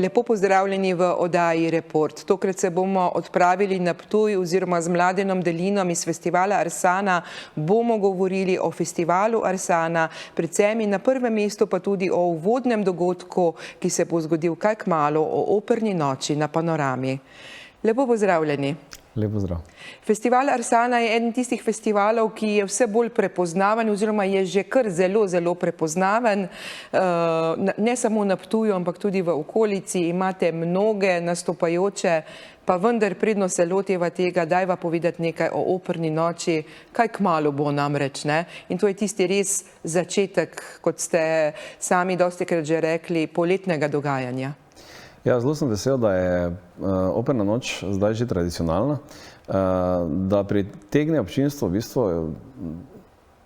Lepo pozdravljeni v oddaji Report. Tokrat se bomo odpravili na Ptuj oziroma z Mladenom Delinom iz festivala Arsana. Bomo govorili o festivalu Arsana, predvsem in na prvem mestu pa tudi o uvodnem dogodku, ki se bo zgodil kaj kmalu, o operni noči na Panorami. Lepo pozdravljeni. Lep pozdrav. Festival Arsana je eden tistih festivalov, ki je vse bolj prepoznaven oziroma je že kar zelo prepoznaven. Ne samo na Ptuju, ampak tudi v okolici. Imate mnoge nastopajoče, pa vendar predno se loteva tega, dajva povedati nekaj o operni noči, kaj kmalu bo namreč, ne? In to je tisti res začetek, kot ste sami dostikrat že rekli, poletnega dogajanja. Ja, zelo sem vesel, da je operna noč zdaj že tradicionalna, da pritegne občinstvo v bistvu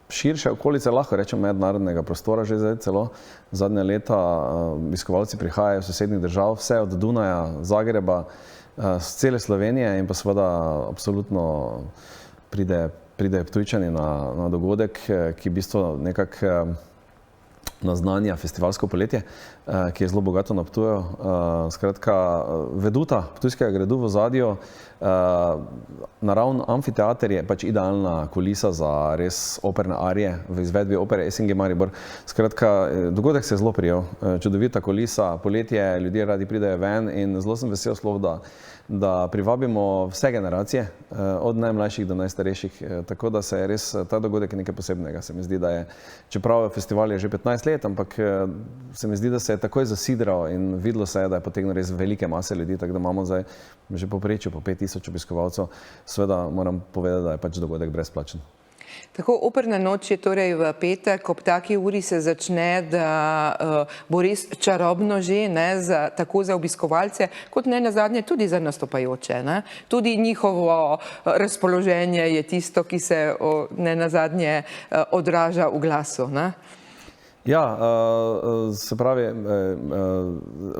širše okolice, lahko rečem mednarodnega prostora, že zdaj celo zadnja leta obiskovalci prihajajo iz sosednjih držav, vse od Dunaja, Zagreba, z cele Slovenije in pa seveda absolutno pridejo Ptujčani na dogodek, ki v bistvu nekako naznanja festivalsko poletje, ki je zelo bogato na Ptuju. Skratka, veduta Ptujskega gradu v ozadju, naravni amfiteater je pač idealna kulisa za res operne arije v izvedbi opere SNG Maribor. Skratka, dogodek se je zelo prijel, čudovita kulisa, poletje, ljudje radi pridejo ven in zelo sem vesel slov, da privabimo vse generacije, od najmlajših do najstarejših, tako da se je res ta dogodek nekaj posebnega. Se mi zdi, da je, čeprav festival je že 15 let, ampak se mi zdi, da se je takoj zasidral in videlo se je, da je potegnil res velike mase ljudi, tako da imamo zdaj že povprečju po 5000 obiskovalcev. Seveda moram povedati, da je pač dogodek brezplačen. Tako, operna noč je torej v petek, ob taki uri se začne, da bo res čarobno že, ne, tako za obiskovalce, kot ne nazadnje tudi za nastopajoče, ne. Tudi njihovo razpoloženje je tisto, ki se ne nazadnje odraža v glasu, ne. Ja, se pravi,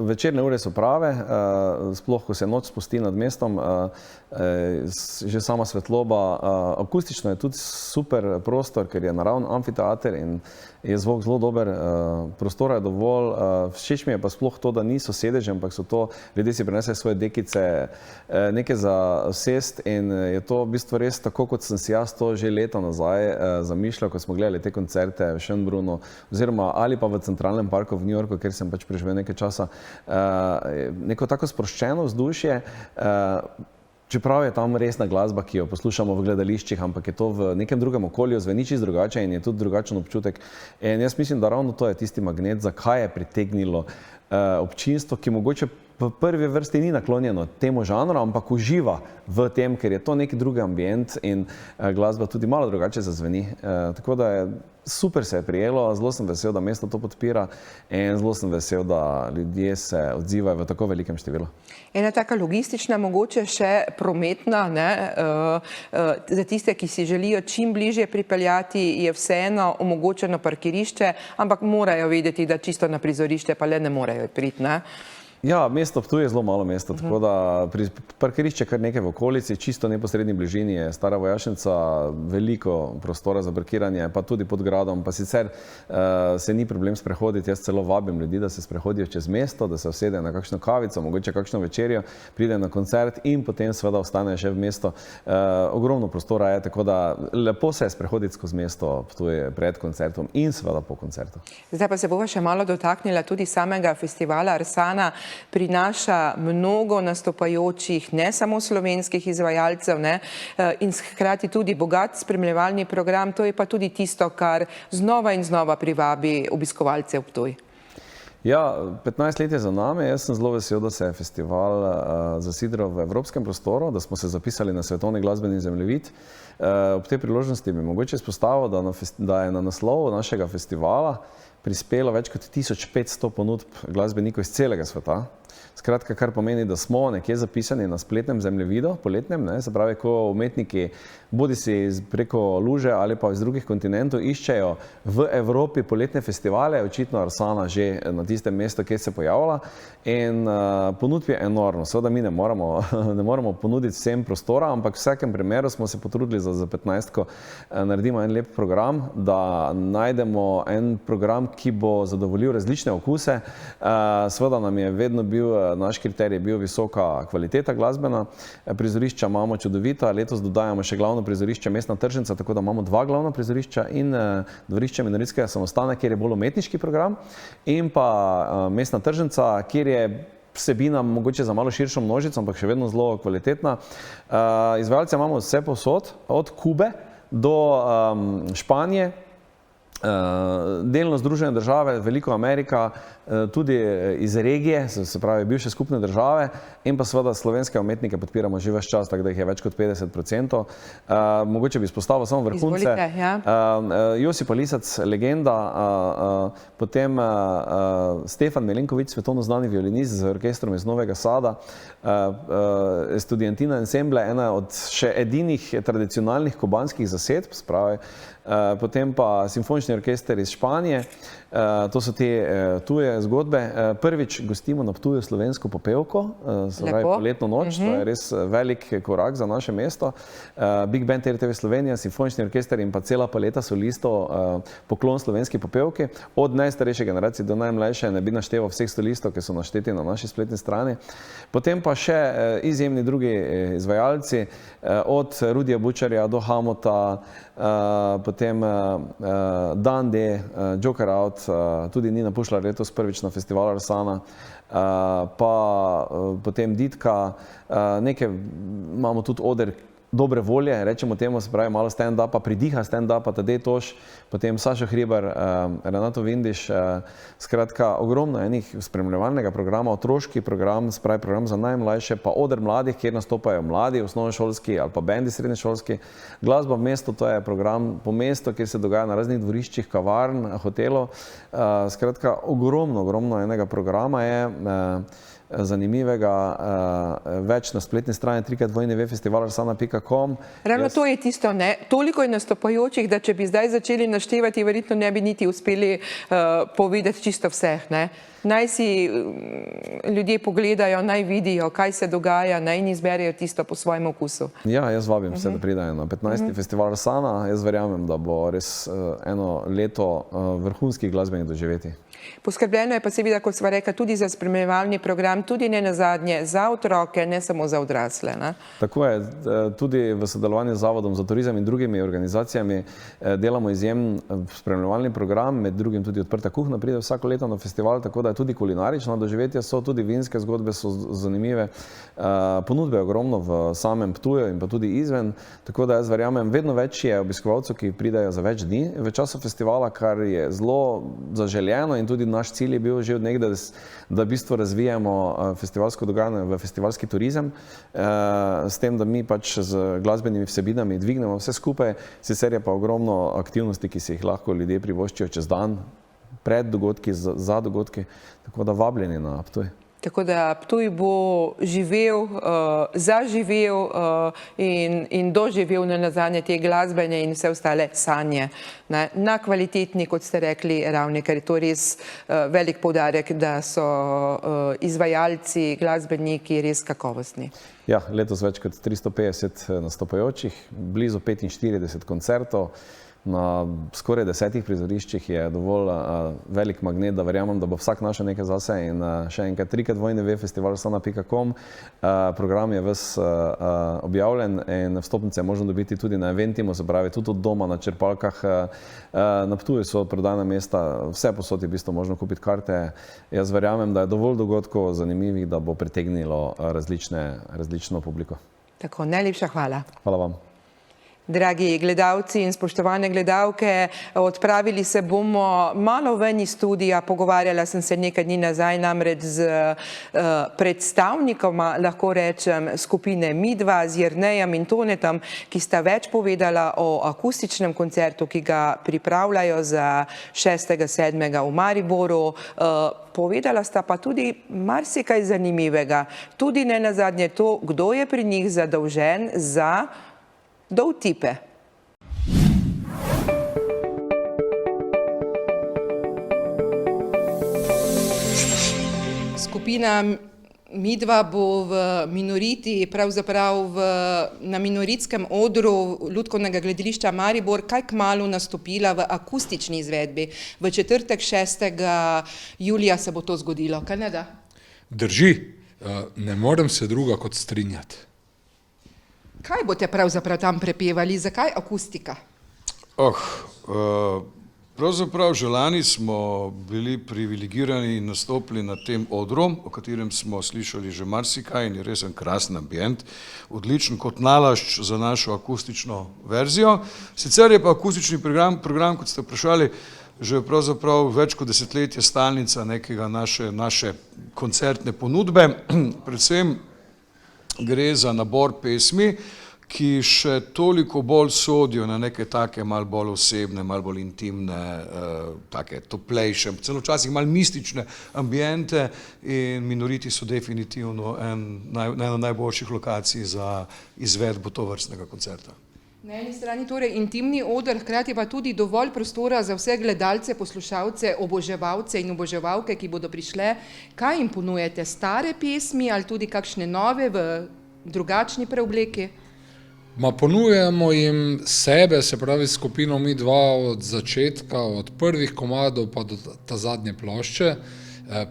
večerne ure so prave, sploh ko se noč spusti nad mestom, že sama svetloba, akustično je tudi super prostor, ker je naravni amfiteater in je zvok zelo dober, prostora je dovolj, všeč mi je pa sploh to, da niso sedeži, ampak so to, ljudje si prinesejo svoje dekice, nekaj za sest in je to v bistvu res tako, kot sem si jaz to že leta nazaj zamišljal, ko smo gledali te koncerte v Schönbrunnu, oziroma ali pa v Centralnem parku v New Yorku, kjer sem pač preživel nekaj časa, neko tako sproščeno vzdušje, čeprav je tam resna glasba, ki jo poslušamo v gledališčih, ampak je to v nekem drugem okolju, zveni čisto drugače in je tudi drugačen občutek. In jaz mislim, da ravno to je tisti magnet, zakaj je pritegnilo občinstvo, ki mogoče v prvi vrsti ni naklonjeno temu žanru, ampak uživa v tem, ker je to nek drugi ambient in glasba tudi malo drugače zazveni. Tako da je super se je prijelo, zelo sem vesel, da mesto to podpira in zelo sem vesel, da ljudje se odzivajo v tako velikem številu. Ena taka logistična, mogoče še prometna, ne, za tiste, ki si želijo čim bližje pripeljati, je vseeno omogočeno parkirišče, ampak morajo vedeti, da čisto na prizorišče pa le ne morejo priti, ne. Ja, mesto Ptuj je zelo malo mesto, tako da parkirišče kar nekaj v okolici, čisto neposredni bližini je stara vojašnica, veliko prostora za parkiranje, pa tudi pod gradom, pa sicer se ni problem sprehoditi, jaz celo vabim ljudi, da se sprehodijo čez mesto, da se usedejo na kakšno kavico, mogoče kakšno večerjo, pridejo na koncert in potem seveda ostanejo še v mesto. Ogromno prostora je, tako da lepo se je sprehoditi skozi mesto Ptuj pred koncertom in seveda po koncertu. Zdaj pa se bova še malo dotaknila tudi samega festivala Arsana. Prinaša mnogo nastopajočih, ne samo slovenskih izvajalcev, ne, in hkrati tudi bogat spremljevalni program, to je pa tudi tisto, kar znova in znova privabi obiskovalce v Ptuj. Ja, 15 let je za nami, jaz sem zelo vesel, da se je festival zasidral v evropskem prostoru, da smo se zapisali na svetovni glasbeni zemljevid. Ob tej priložnosti bi mogoče izpostavil, da je na naslov našega festivala prispelo več kot 1500 ponudb glasbenikov iz celega sveta. Skratka, kar pomeni, da smo nekje zapisani na spletnem zemljevidu, poletnem, ne, se pravi, ko umetniki bodisi preko luže ali pa iz drugih kontinentov iščejo v Evropi poletne festivale, očitno Arsana že na tistem mestu, kjer se pojavlja in ponudb je enormno. Seveda mi ne moramo ponuditi vsem prostora, ampak v vsakem primeru smo se potrudili za 15-ko naredimo en lep program, da najdemo en program, ki bo zadovoljil različne okuse. Seveda nam je vedno bil, naš kriterij bil visoka kvaliteta glasbena. Prizorišča imamo čudovita, letos dodajamo še glavno prizorišče Mestna tržnica, tako da imamo 2 glavna prizorišča in dvorišče Minoritskega samostana, kjer je bolj umetniški program, in pa Mestna tržnica, kjer je vsebina mogoče za malo širšo množico, ampak še vedno zelo kvalitetna. Izvajalce imamo vse povsod, od Kube do Španije, delno Združene države, veliko Amerika, tudi iz regije, se pravi bivše skupne države, in pa seveda slovenske umetnike podpiramo že ves čas, tako da jih je več kot 50%. Mogoče bi izpostavil samo vrhunce. Izvolite, ja. Josip Lisac, legenda, potem Stefan Milenković, svetovno znani violinist z orkestrom iz Novega Sada, Estudiantina Ensemble, ena od še edinih tradicionalnih kubanskih zasedb, spravi, potem pa Simfonični orkester iz Španije. To so te tuje zgodbe. Prvič gostimo na Ptuju slovensko popevko, se pravi Poletno noč, to je res velik korak za naše mesto. Big Band RTV Slovenija, Simfonični orkester in pa cela paleta solistov, poklon slovenski popevki. Od najstarejše generacije do najmlajše, ne bi našteval vseh solistov, ki so našteti na naši spletni strani. Potem pa še izjemni drugi izvajalci, od Rudija Bučarja do Hamota, potem Dande, Joker Out, tudi Nina Pušlar letos prvič na festivalu Arsana, pa potem Ditka, nekaj imamo tudi oder dobre volje, rečemo temu, se pravi malo stand-upa, pridiha stand-upa, Tadej Toš, potem Sašo Hribar, Renato Vindiš, skratka ogromno enih spremljevalnega programa, otroški program, se pravi program za najmlajše, pa oder mladih, kjer nastopajo mladi, osnovnošolski ali pa bendi srednješolski. Glasba v mestu, to je program po mestu, kjer se dogaja na raznih dvoriščih, kavarn, hotelov. Skratka, ogromno enega programa je zanimivega, več na spletni strani www.festivalarSana.com. Ravno to je tisto, ne? Toliko je nastopajočih, da če bi zdaj začeli naštevati, verjetno ne bi niti uspeli povedati čisto vseh, ne? Naj si ljudje pogledajo, naj vidijo, kaj se dogaja, naj in izberejo tisto po svojem okusu. Ja, jaz vabim vse, da pridajo na 15. festival Arsana. Jaz verjamem, da bo res eno leto vrhunskih glasbenih doživetij. Poskrbljeno je pa seveda, kot sva rekla, tudi za spremljevalni program, tudi ne nazadnje za otroke, ne samo za odrasle, ne? Tako je, tudi v sodelovanju z Zavodom za turizem in drugimi organizacijami delamo izjemen spremljevalni program, med drugim tudi Odprta kuhna pride vsako leto na festival, tako da tudi kulinarična doživetja so, tudi vinske zgodbe so zanimive, ponudbe je ogromno v samem Ptuju in pa tudi izven, tako da jaz verjamem, vedno več je obiskovalcev, ki pridajo za več dni v času festivala, kar je zelo zaželjeno, in tudi naš cilj je bil že od nekdaj, da v bistvu razvijamo festivalsko dogajanje v festivalski turizem, s tem, da mi pač z glasbenimi vsebinami dvignemo vse skupaj, sicer je pa ogromno aktivnosti, ki si jih lahko ljudje privoščijo čez dan, pred dogodki, za dogodki, tako da vabljeni na Ptuj. Tako da Ptuj bo živel, zaživel in doživel nenazadnje te glasbene in vse ostale sanje. Na kvalitetni, kot ste rekli, ravni, ker je to res velik poudarek, da so izvajalci, glasbeniki res kakovostni. Ja, letos več kot 350 nastopajočih, blizu 45 koncertov, na skoraj 10 prizoriščih je dovolj velik magnet, da verjamem, da bo vsak našel nekaj zase, in še enkrat www.festivalarSana.com. Program je ves objavljen in vstopnice je možno dobiti tudi na Eventimu, se pravi tudi od doma na črpalkah. Na Ptuju so prodajna mesta, vse posod je v bistvu možno kupiti karte. Jaz verjamem, da je dovolj dogodkov zanimivih, da bo pritegnilo različno publiko. Tako, najlepša hvala. Hvala vam. Dragi gledalci in spoštovane gledalke, odpravili se bomo malo ven iz studija, pogovarjala sem se nekaj dni nazaj namreč z predstavnikoma, lahko rečem, skupine Midva, z Jernejem in Tonetom, ki sta več povedala o akustičnem koncertu, ki ga pripravljajo za 6.7. v Mariboru. Povedala sta pa tudi marsikaj zanimivega, tudi ne nazadnje to, kdo je pri njih zadolžen za dovtipe. Skupina midva bo v Minoriti, pravzaprav na minoritskem odru Lutkovnega gledališča Maribor kaj kmalu nastopila v akustični izvedbi. V četrtek 6. julija se bo to zgodilo, kaj ne da? Drži, ne morem se druga kot strinjati. Kaj boste pravzaprav tam prepevali, zakaj akustika? Pravzaprav že lani smo bili privilegirani in nastopili na tem odru, o katerem smo slišali že marsikaj in je res en krasen ambient, odličen kot nalašč za našo akustično verzijo. Sicer je pa akustični program, kot ste vprašali, že pravzaprav več kot desetletje stalnica nekega naše koncertne ponudbe. Predvsem gre za nabor pesmi, ki še toliko bolj sodijo na neke take malo bolj osebne, malo bolj intimne, take toplejše, celo včasih malo mistične ambiente in Minoriti so definitivno ena najboljših lokacij za izvedbo tovrstnega koncerta. Na eni strani torej intimni oder, hkrati pa tudi dovolj prostora za vse gledalce, poslušalce, oboževalce in oboževalke, ki bodo prišle. Kaj jim ponujete, stare pesmi ali tudi kakšne nove v drugačni preobleki? Ponujemo jim sebe, se pravi skupino Mi dva od začetka, od prvih komadov pa do ta zadnje plošče.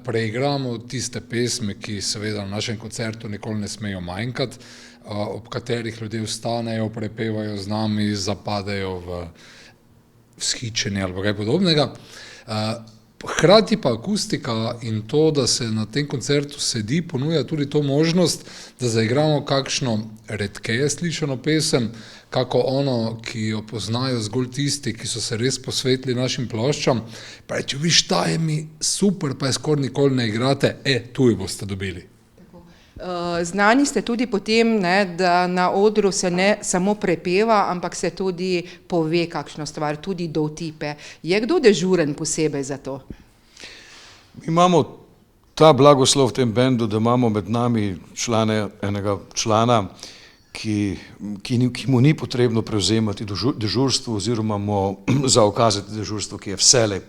Preigramo tiste pesmi, ki seveda v našem koncertu nikoli ne smejo manjkati, ob katerih ljudje vstanejo, prepevajo z nami, zapadejo v vzhičenje ali kaj podobnega. Hkrati pa akustika in to, da se na tem koncertu sedi, ponuja tudi to možnost, da zaigramo kakšno redkeje slišano pesem, kako ono, ki jo poznajo zgolj tisti, ki so se res posvetili našim ploščam, pa reče, viš, ta je mi super, pa je skoraj nikoli ne igrate, tu jo boste dobili. Znani ste tudi potem, da na odru se ne samo prepeva, ampak se tudi pove kakšno stvar, tudi dovtipe. Je kdo dežuren posebej za to? Mi imamo ta blagoslov v tem bendu, da imamo med nami enega člana, ki mu ni potrebno prevzemati dežurstvo oziroma mu zaukazati dežurstvo, ki je vselej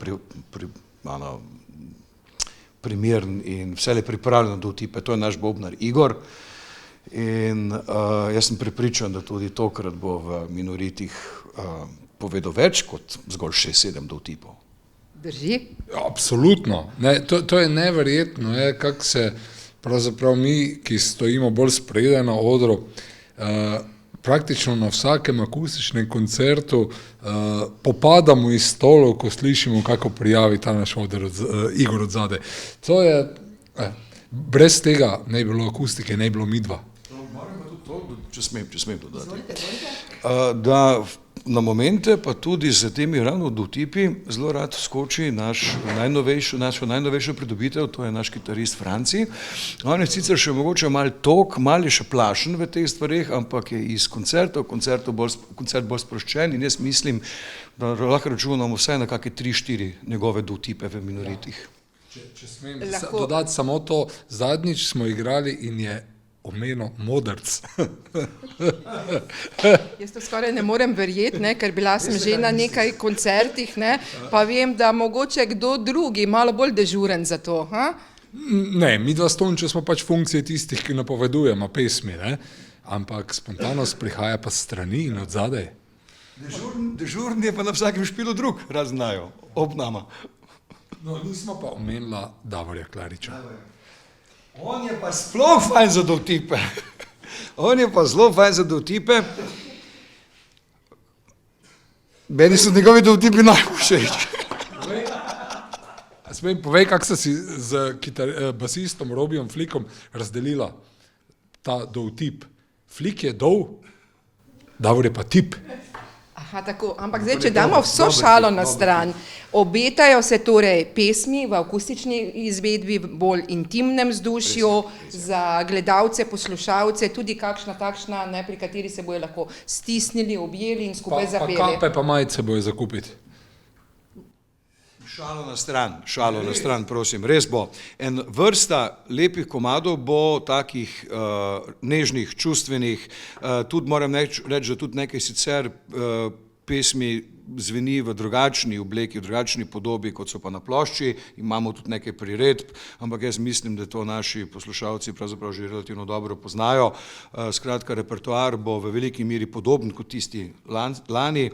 primeren in vselej pripravljen na dovtipe. To je naš bobnar Igor in jaz sem prepričan, da tudi tokrat bo v Minoritih povedal več kot zgolj 6-7 dovtipov. Drži? Absolutno. To je neverjetno, kako se pravzaprav mi, ki stojimo bolj spredaj na odru, praktično na vsakem akustičnem koncertu popadamo iz stolov, ko slišimo, kako prijavi ta naš oder Igor od zadaj. To je, brez tega ne bi bilo akustike, ne bi bilo Mi dva. Moram pa tudi to, če smem dodati, da na momente pa tudi z temi ravno dovtipi zelo rad skoči našo najnovejšo pridobitev, to je naš kitarist Franci. On je sicer še mogoče malo je še plašen v teh stvareh, ampak je iz koncert bolj sproščen in jaz mislim, da lahko računamo vsaj na kakšne 3-4 njegove dovtipe v Minoritih. Če smem dodati samo to, zadnjič smo igrali in je omenil Modrc. Jaz to skoraj ne morem verjeti, ker bila sem že na nekaj koncertih, pa vem, da mogoče kdo drugi, malo bolj dežuren za to. Ne, Mi dva Stonče smo pač funkcije tistih, ki napovedujemo pesmi, ampak spontanost prihaja pa strani in od zadaj. Dežurn je pa na vsakem špilu drug, raznajo, ob nama. No, nismo pa omenila Davorja Klariča. On je pa sploh fajn za dovtipe. Meni so njegovi dovtipi najbolj všeč. Povej, kako sta si z basistom Robijom Flikom razdelila ta dovtip. Flik je dol, Davor je pa tip. Aha, tako, ampak zdaj, če damo vso šalo na stran, obetajo se torej pesmi v akustični izvedbi, v bolj intimnem vzdušju, za gledalce, poslušalce, tudi kakšna takšna, pri kateri se bojo lahko stisnili, objeli in skupaj zapeli. Pa kape pa majice bojo zakupiti. Šalo na stran, prosim, res bo. En vrsta lepih komadov bo takih nežnih, čustvenih, tudi moram reči, da tudi nekaj sicer pesmi zveni v drugačni obleki, v drugačni podobi, kot so pa na plošči, imamo tudi nekaj priredb, ampak jaz mislim, da to naši poslušalci pravzaprav že relativno dobro poznajo. Skratka, repertoar bo v veliki meri podoben kot tisti lani,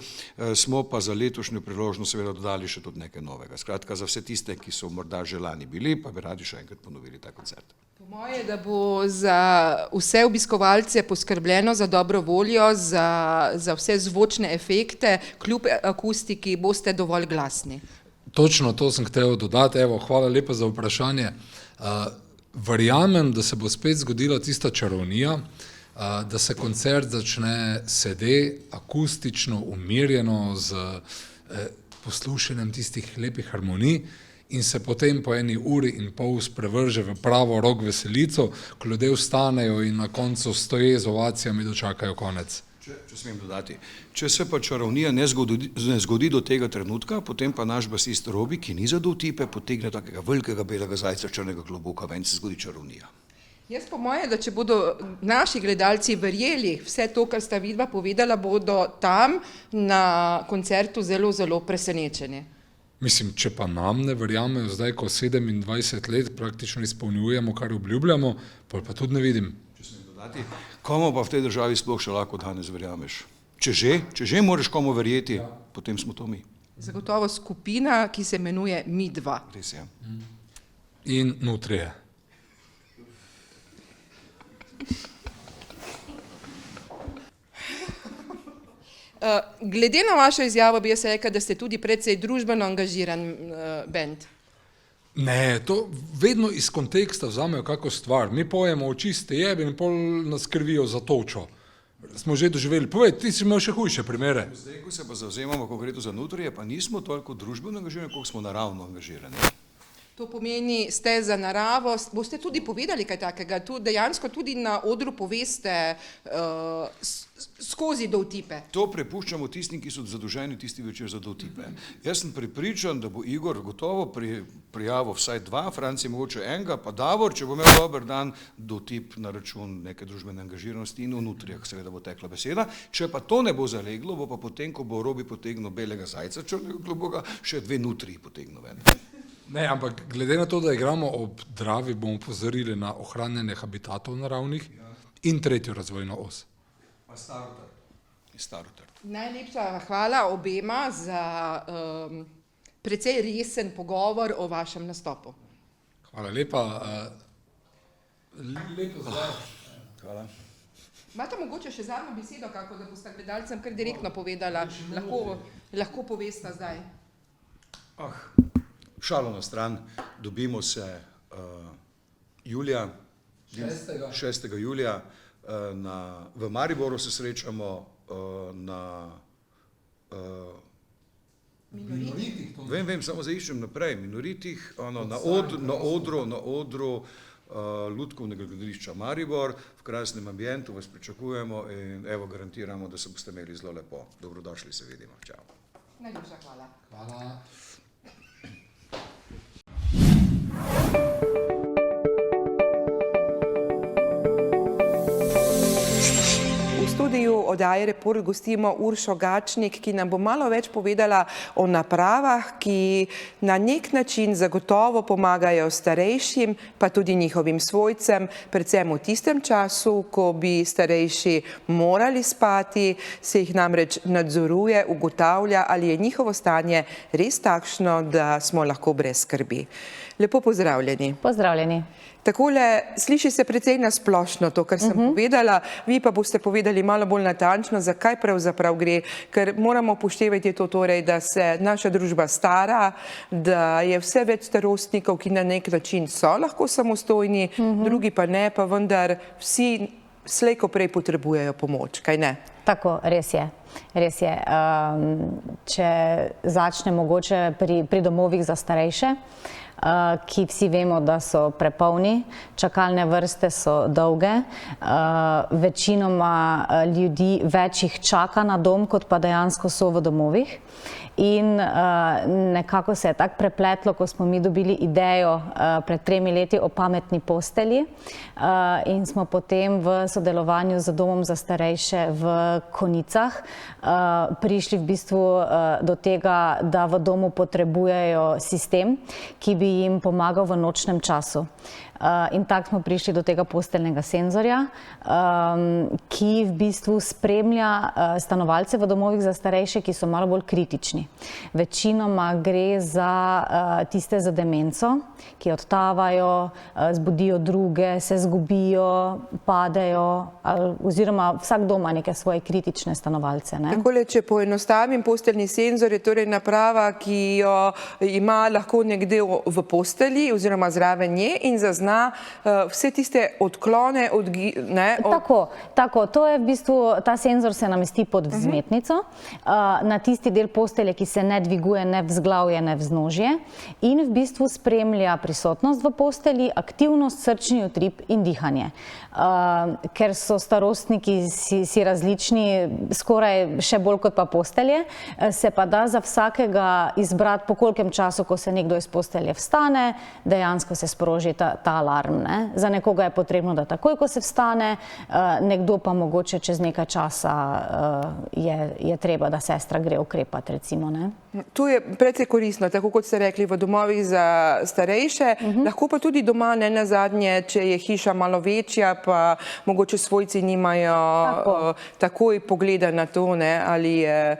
smo pa za letošnjo priložnost seveda dodali še tudi nekaj novega. Skratka, za vse tiste, ki so morda že lani bili, pa bi radi še enkrat ponovili ta koncert. Po moje, da bo za vse obiskovalce poskrbljeno za dobro voljo, za vse zvočne efekte, kljub akustiki boste dovolj glasni. Točno to sem hotel dodati. Evo, hvala lepa za vprašanje. Verjamem, da se bo spet zgodila tista čarovnija, da se koncert začne sede, akustično, umirjeno, z poslušanjem tistih lepih harmonij in se potem po 1 uri in pol sprevrže v pravo rock veselico, ko ljudje vstanejo in na koncu stoje z ovacijami dočakajo konec. Če smem dodati, če se pa čarovnija ne zgodi do tega trenutka, potem pa naš basist Robi, ki ni za dovtipe, potegne takega velikega belega zajca, črnega klobuka, ven se zgodi čarovnija. Jaz po moje, da če bodo naši gledalci verjeli vse to, kar sta vidva povedala, bodo tam na koncertu zelo, zelo presenečeni. Mislim, če pa nam ne verjamejo zdaj, ko 27 let praktično izpolnjujemo, kar obljubljamo, pa tudi ne vidim. Če smem dodati, komu pa v tej državi sploh še lahko danes verjameš? Če že moraš komu verjeti, potem smo to mi. Zagotovo skupina, ki se imenuje Mi2. Res je. In Nutrije. Glede na vašo izjavo bi jaz rekla, da ste tudi precej družbeno angažiran bend. Ne, to vedno iz konteksta vzamejo kako stvar. Mi pojemo o čiste jebe in pol nas krvijo za točo. Smo že doživeli. Povej, ti si imel še hujše primere. Zdaj, ko se pa zavzemamo konkretno za Nutrije, pa nismo toliko družbeno angažirani, koliko smo naravno angažirani. To pomeni, ste za naravo, boste tudi povedali kaj takega, tu dejansko tudi na odru poveste skozi dovtipe. To prepuščamo tistim, ki so zadolženi tisti večer za dovtipe. Jaz sem prepričan, da bo Igor gotovo prijavil vsaj 2, Franci mogoče enega, pa Davor, če bo imel dober dan, dovtip na račun neke družbene angažiranosti in v Nutrijah seveda bo tekla beseda. Če pa to ne bo zaleglo, bo pa potem, ko bo Robi potegnil belega zajca, črnega klobuka, še 2 Nutriji potegnil ven. Ne, ampak glede na to, da igramo ob Dravi, bomo pozorili na ohranjanje habitatov naravnih in 3. razvojno os. Pa Starotrd. Najlepša hvala obema za precej resen pogovor o vašem nastopu. Hvala lepa. Lepo zdrav. Hvala. Imate mogoče še zadnjo besedo, kako da boste gledalcem kar direktno povedala, lahko povesta zdaj. Šalo na stran, dobimo se julija, 6. julija, v Mariboru se srečamo na Minoritih. Vem, samo zaiščem naprej, Minoritih, na odru Lutkovnega gledališča Maribor, v krasnem ambientu vas pričakujemo in evo garantiramo, da se boste imeli zelo lepo. Dobrodošli, se vidimo. Čau. Najlepša hvala. Hvala. V studiu oddaje Report gostimo Uršo Gačnik, ki nam bo malo več povedala o napravah, ki na nek način zagotovo pomagajo starejšim, pa tudi njihovim svojcem, predvsem v tistem času, ko bi starejši morali spati, se jih namreč nadzoruje, ugotavlja, ali je njihovo stanje res takšno, da smo lahko brez skrbi. Lepo pozdravljeni. Pozdravljeni. Takole, sliši se precej nasplošno to, kar sem povedala, vi pa boste povedali malo bolj natančno, zakaj pravzaprav gre, ker moramo upoštevati to torej, da se naša družba stara, da je vse več starostnikov, ki na nek način so lahko samostojni, drugi pa ne, pa vendar vsi slej ko prej potrebujejo pomoč, kaj ne? Tako, res je. Res je. Če začne mogoče pri domovih za starejše, ki vsi vemo, da so prepolni, čakalne vrste so dolge, večinoma ljudi več jih čaka na dom, kot pa dejansko so v domovih. In nekako se je tako prepletlo, ko smo mi dobili idejo pred 3 leti o pametni postelji in smo potem v sodelovanju z domom za starejše v Konicah prišli v bistvu do tega, da v domu potrebujejo sistem, ki bi jim pomagal v nočnem času. In tako smo prišli do tega posteljnega senzorja, ki v bistvu spremlja stanovalce v domovih za starejše, ki so malo bolj kritični. Večinoma gre za tiste z demenco, ki odtavajo, zbudijo druge, se zgubijo, padejo, oziroma vsak doma neke svoje kritične stanovalce. Takole, če poenostavim, posteljni senzor je torej naprava, ki jo ima lahko nekdo v postelji oziroma zraven nje in zazna vse tiste odklone Tako, to je v bistvu, ta senzor se namesti pod vzmetnico, na tisti del postelje, ki se ne dviguje ne vzglavje, ne vznožje in v bistvu spremlja prisotnost v postelji, aktivnost, srčni utrip in dihanje. Ker so starostniki si različni, skoraj še bolj kot pa postelje, se pa da za vsakega izbrati, po kolkem času, ko se nekdo iz postelje vstane, dejansko se sproži ta alarm. Za nekoga je potrebno, da takoj, ko se vstane, nekdo pa mogoče čez nekaj časa je treba, da sestra gre ukrepati, recimo. To je precej koristno, tako kot ste rekli, v domovih za starejše, lahko pa tudi doma, ne nazadnje, če je hiša malo večja, pa mogoče svojci nimajo takoj pogleda na to, ali je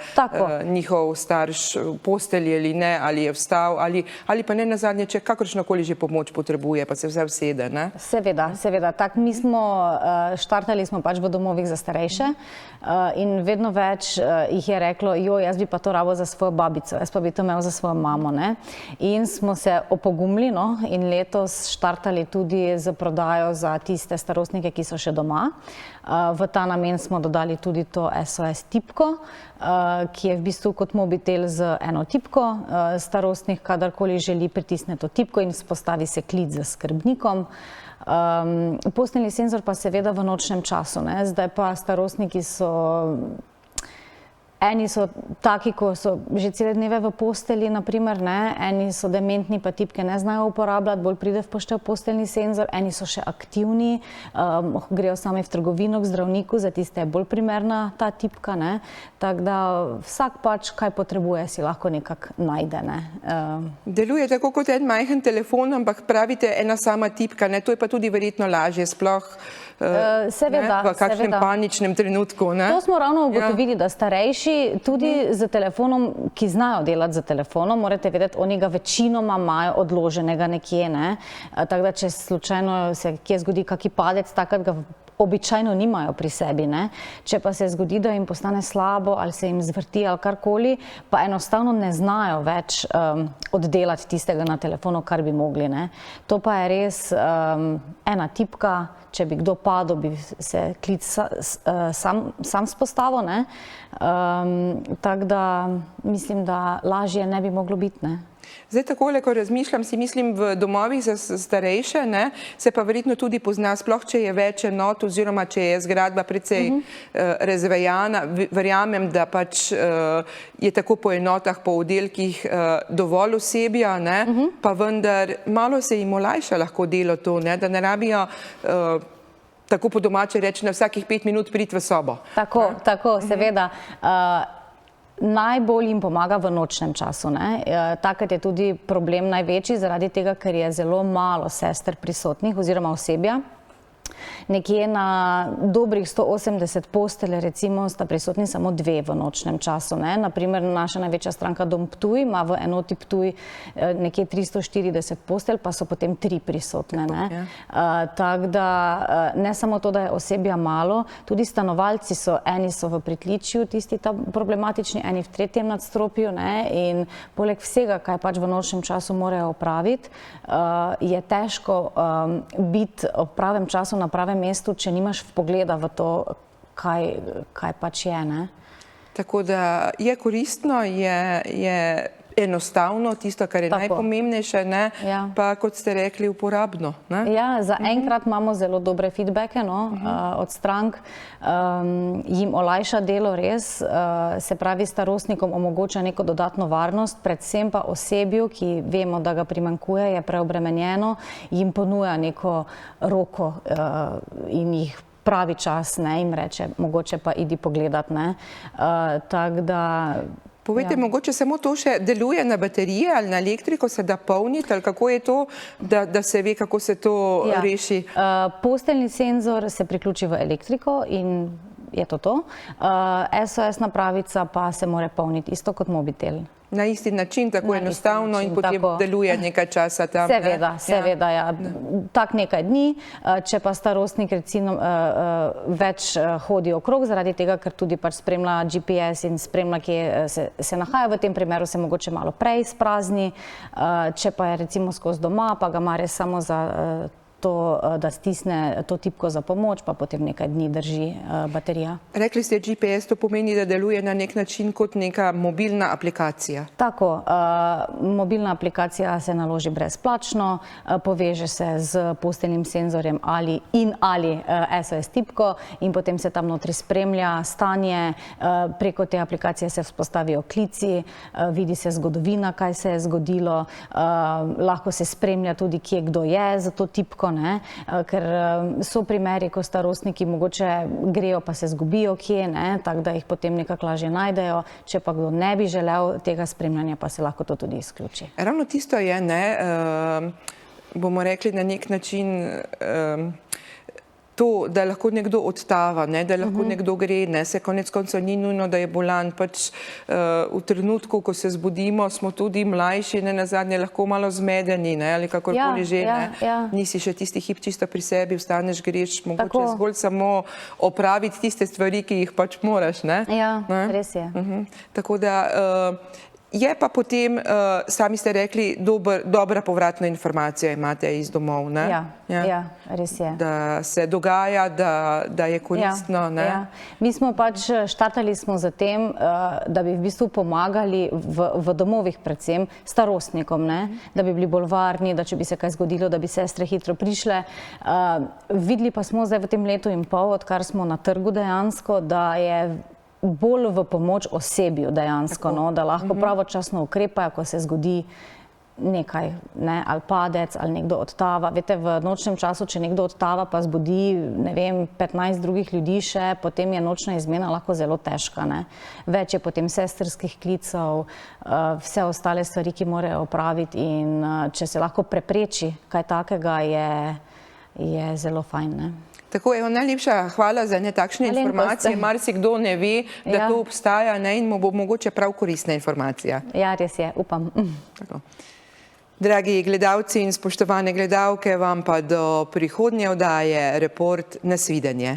njihov starš v postelji ali ne, ali je vstal, ali pa ne nazadnje, če kakršnokoli že pomoč potrebuje, pa se vse usede. Seveda. Tak, mi smo štartali smo pač v domovih za starejše in vedno več jih je reklo, jaz bi pa to rabo za svojo babico, jaz pa bi to imel za svojo mamo. In smo se opogumili in letos štartali tudi z prodajo za tiste starostnike, ki so še doma. V ta namen smo dodali tudi to SOS tipko, ki je v bistvu kot mobitel z eno tipko. Starostnik kadarkoli želi pritisne to tipko in vzpostavi se klic z skrbnikom. Posteljni senzor pa seveda v nočnem času. Zdaj pa starostniki eni so taki, ko so že cele dneve v postelji, naprimer, eni so dementni, pa tipke ne znajo uporabljati, bolj pride v poštev posteljni senzor, eni so še aktivni, grejo sami v trgovino k zdravniku, za tiste je bolj primerna ta tipka, tako da vsak pač, kaj potrebuje, si lahko nekako najde. Deluje tako kot en majhen telefon, ampak pravite ena sama tipka, to je pa tudi verjetno lažje, sploh v kakšnem paničnem trenutku. To smo ravno ugotovili, da starejši tudi z telefonom, ki znajo delati z telefonom, morate vedeti, oni ga večinoma imajo odloženega nekje. Tako da, če slučajno se kje zgodi kaki padec, takrat ga običajno nimajo pri sebi. Če pa se zgodi, da jim postane slabo ali se jim zvrti ali karkoli, pa enostavno ne znajo več oddelati tistega na telefonu, kar bi mogli. To pa je res ena tipka, če bi kdo padel, bi se klic sam spostavil. Tako da mislim, da lažje ne bi moglo biti. Zdaj takole, ko razmišljam, si mislim, v domovih za starejše, se pa verjetno tudi pozna, sploh če je več enot oziroma če je zgradba precej razvejana. Verjamem, da pač je tako po enotah, po oddelkih dovolj osebja, pa vendar malo se jim olajša lahko delo to, da ne rabijo tako po domače reči na vsakih 5 minut priti v sobo. Tako, seveda. Najbolj jim pomaga v nočnem času. Takrat je tudi problem največji, zaradi tega, ker je zelo malo sester prisotnih oziroma osebja. Nekje na dobrih 180 postelj, recimo, sta prisotni samo 2 v nočnem času. Naprimer, naša največja stranka Dom Ptuj ima v enoti Ptuj nekje 340 postelj, pa so potem 3 prisotne. Tako da ne samo to, da je osebja malo, tudi stanovalci eni so v pritličju, tisti problematični, eni v 3. nadstropju in poleg vsega, kaj pač v nočnem času morajo opraviti, je težko biti ob pravem času na pravem mestu, če nimaš vpogleda v to, kaj pač je. Tako da je koristno, je enostavno, tisto, kar je najpomembnejše, pa kot ste rekli, uporabno. Ja, za enkrat imamo zelo dobre feedbacke od strank, jim olajša delo res, se pravi starostnikom omogoča neko dodatno varnost, predvsem pa osebju, ki vemo, da ga primanjkuje, je preobremenjeno, jim ponuja neko roko in jih pravi čas, ne, jim reče, mogoče pa idi pogledat, ne. Tako da... Povejte, mogoče samo to še deluje na baterije ali na elektriko, se da polniti, ali kako je to, da se ve, kako se to reši? Posteljni senzor se priključi v elektriko in je to. SOS napravica pa se mora polniti isto kot mobitel. Na isti način, tako enostavno in potem deluje nekaj časa tam. Seveda, ja. Tak nekaj dni, če pa starostnik recimo več hodi okrog, zaradi tega, ker tudi pač spremlja GPS in spremlja, kje se nahaja, v tem primeru se mogoče malo prej sprazni, če pa je recimo skozi doma, pa ga ima res samo za to, da stisne to tipko za pomoč, pa potem nekaj dni drži baterija. Rekli ste GPS, to pomeni, da deluje na nek način kot neka mobilna aplikacija. Tako, mobilna aplikacija se naloži brezplačno, poveže se z posteljnim senzorjem ali SOS tipko in potem se tam notri spremlja stanje, preko te aplikacije se vzpostavijo klici, vidi se zgodovina, kaj se je zgodilo, lahko se spremlja tudi, kje kdo je za to tipko, ne? Ker so primeri, ko starostniki mogoče grejo pa se zgubijo kje, ne? Tako da jih potem nekako lažje najdejo, če pa kdo ne bi želel tega spremljanja, pa se lahko to tudi izključi. Ravno tisto je, ne, bomo rekli na nek način to, da lahko nekdo odtava, ne, da lahko nekdo gre, ne, se konec koncev ni nujno, da je bolan, pač v trenutku, ko se zbudimo, smo tudi mlajši, ne nazadnje lahko malo zmedeni, ne, ali kakorkoli že, ne, nisi še tisti hip čisto pri sebi, vstaneš, greš, mogoče zgolj samo opraviti tiste stvari, ki jih pač moraš, ne. Ja, res je. Tako da je pa potem, sami ste rekli, dobra povratna informacija imate iz domov, ne? Ja, res je. Da se dogaja, da je koristno, ne? Mi smo pač, štartali smo za tem, da bi v bistvu pomagali v domovih predvsem starostnikom, ne? Da bi bili bolj varni, da če bi se kaj zgodilo, da bi sestre hitro prišle. Videli pa smo zdaj v tem letu in pol, odkar smo na trgu dejansko, da je bolj v pomoč osebju dejansko, no, da lahko pravočasno ukrepajo, ko se zgodi nekaj, ne, ali padec, ali nekdo odtava. Veste, v nočnem času, če nekdo odtava, pa zbudi, ne vem, 15 drugih ljudi še, potem je nočna izmena lahko zelo težka, ne. Več je potem sestrskih klicev, vse ostale stvari, ki morajo opraviti in če se lahko prepreči kaj takega, je zelo fajn, ne. Tako, evo, najlepša hvala za takšne informacije. Marsikdo ne ve, da to obstaja, ne, in mu bo mogoče prav koristna informacija. Ja, res je, upam. Tako. Dragi gledalci in spoštovane gledalke, vam pa do prihodnje oddaje Report nasvidenje.